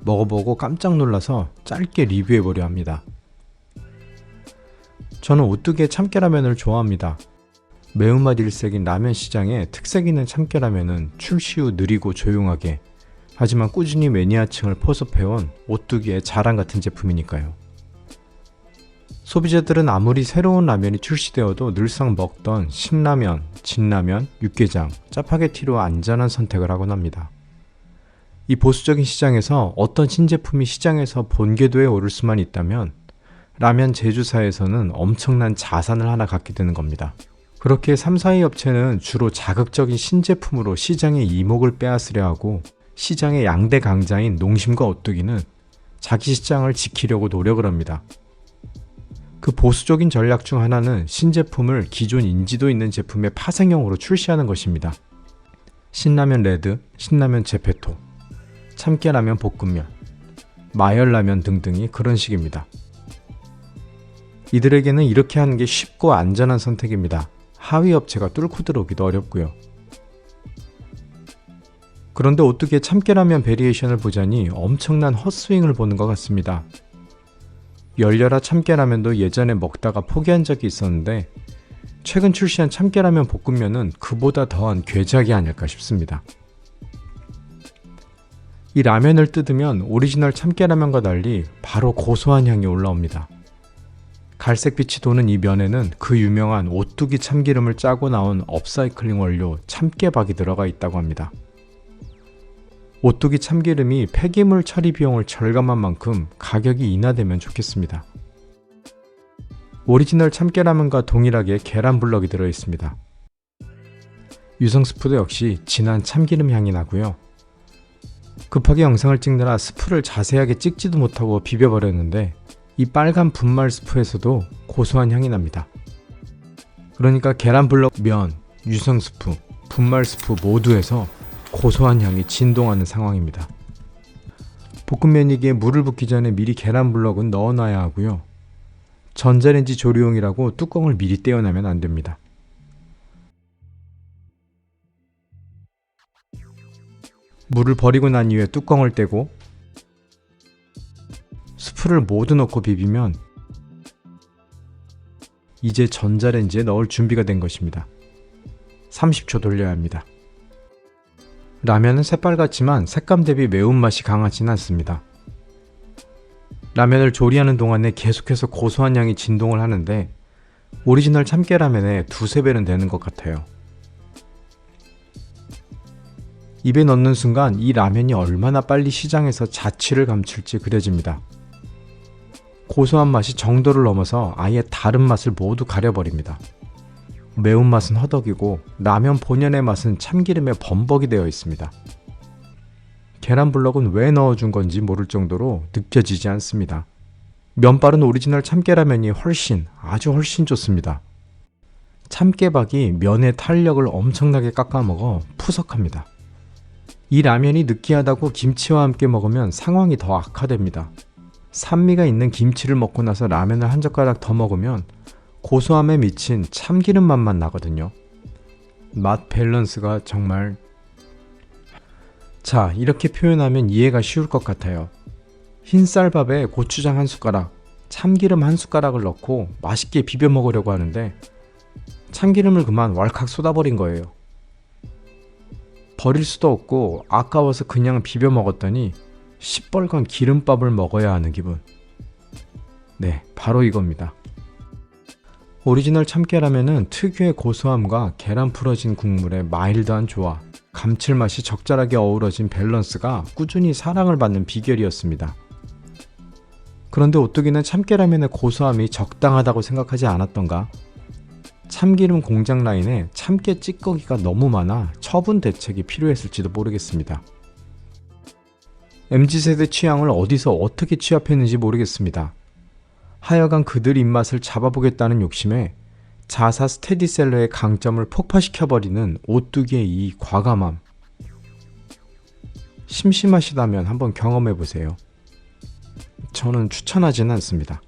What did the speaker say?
먹어보고 깜짝 놀라서 짧게 리뷰해보려 합니다. 저는 오뚜기의 참깨라면을 좋아합니다. 매운맛 일색인 라면 시장에 특색 있는 참깨라면은 출시 후 느리고 조용하게, 하지만 꾸준히 매니아층을 포섭해온 오뚜기의 자랑 같은 제품이니까요. 소비자들은 아무리 새로운 라면이 출시되어도 늘상 먹던 신라면, 진라면, 육개장, 짜파게티로 안전한 선택을 하곤 합니다. 이 보수적인 시장에서 어떤 신제품이 시장에서 본궤도에 오를 수만 있다면 라면 제조사에서는 엄청난 자산을 하나 갖게 되는 겁니다. 그렇게 3, 4위 업체는 주로 자극적인 신제품으로 시장의 이목을 빼앗으려 하고, 시장의 양대 강자인 농심과 오뚜기는 자기 시장을 지키려고 노력을 합니다. 그 보수적인 전략 중 하나는 신제품을 기존 인지도 있는 제품의 파생형으로 출시하는 것입니다. 신라면 레드, 신라면 제페토, 참깨라면 볶음면, 마열라면 등등이 그런 식입니다. 이들에게는 이렇게 하는 게 쉽고 안전한 선택입니다. 하위 업체가 뚫고 들어오기도 어렵고요. 그런데 오뚜기의 참깨라면 베리에이션을 보자니 엄청난 헛스윙을 보는 것 같습니다. 열려라 참깨라면도 예전에 먹다가 포기한 적이 있었는데, 최근 출시한 참깨라면 볶음면은 그보다 더한 괴작이 아닐까 싶습니다. 이 라면을 뜯으면 오리지널 참깨라면과 달리 바로 고소한 향이 올라옵니다. 갈색빛이 도는 이 면에는 그 유명한 오뚜기 참기름을 짜고 나온 업사이클링 원료 참깨박이 들어가 있다고 합니다. 오뚜기 참기름이 폐기물 처리 비용을 절감한 만큼 가격이 인하되면 좋겠습니다. 오리지널 참깨라면과 동일하게 계란 블럭이 들어있습니다. 유성 스프도 역시 진한 참기름 향이 나고요. 급하게 영상을 찍느라 스프를 자세하게 찍지도 못하고 비벼버렸는데, 이 빨간 분말 스프에서도 고소한 향이 납니다. 그러니까 계란 블럭, 면, 유성 스프, 분말 스프 모두에서 고소한 향이 진동하는 상황입니다. 볶음면이기에 물을 붓기 전에 미리 계란 블럭은 넣어놔야 하고요. 전자레인지 조리용이라고 뚜껑을 미리 떼어내면 안 됩니다. 물을 버리고 난 이후에 뚜껑을 떼고 스프를 모두 넣고 비비면 이제 전자레인지에 넣을 준비가 된 것입니다. 30초 돌려야 합니다. 라면은 새빨갛지만 색감 대비 매운맛이 강하진 않습니다. 라면을 조리하는 동안에 계속해서 고소한 향이 진동을 하는데, 오리지널 참깨라면의 두세 배는 되는 것 같아요. 입에 넣는 순간 이 라면이 얼마나 빨리 시장에서 자취를 감출지 그려집니다. 고소한 맛이 정도를 넘어서 아예 다른 맛을 모두 가려버립니다. 매운맛은 허덕이고 라면 본연의 맛은 참기름에 범벅이 되어 있습니다. 계란 블럭은 왜 넣어준 건지 모를 정도로 느껴지지 않습니다. 면발은 오리지널 참깨라면이 아주 훨씬 좋습니다. 참깨박이 면의 탄력을 엄청나게 깎아먹어 푸석합니다. 이 라면이 느끼하다고 김치와 함께 먹으면 상황이 더 악화됩니다. 산미가 있는 김치를 먹고 나서 라면을 한 젓가락 더 먹으면 고소함에 미친 참기름 맛만 나거든요. 맛 밸런스가 정말... 자, 이렇게 표현하면 이해가 쉬울 것 같아요. 흰쌀밥에 고추장 한 숟가락, 참기름 한 숟가락을 넣고 맛있게 비벼 먹으려고 하는데 참기름을 그만 왈칵 쏟아버린 거예요. 버릴 수도 없고 아까워서 그냥 비벼 먹었더니 시뻘건 기름밥을 먹어야 하는 기분. 네, 바로 이겁니다. 오리지널 참깨라면은 특유의 고소함과 계란 풀어진 국물의 마일드한 조화, 감칠맛이 적절하게 어우러진 밸런스가 꾸준히 사랑을 받는 비결이었습니다. 그런데 오뚜기는 참깨라면의 고소함이 적당하다고 생각하지 않았던가? 참기름 공장 라인에 참깨 찌꺼기가 너무 많아 처분 대책이 필요했을지도 모르겠습니다. MZ세대 취향을 어디서 어떻게 취합했는지 모르겠습니다. 하여간 그들 입맛을 잡아보겠다는 욕심에 자사 스테디셀러의 강점을 폭파시켜버리는 오뚜기의 이 과감함. 심심하시다면 한번 경험해보세요. 저는 추천하지는 않습니다.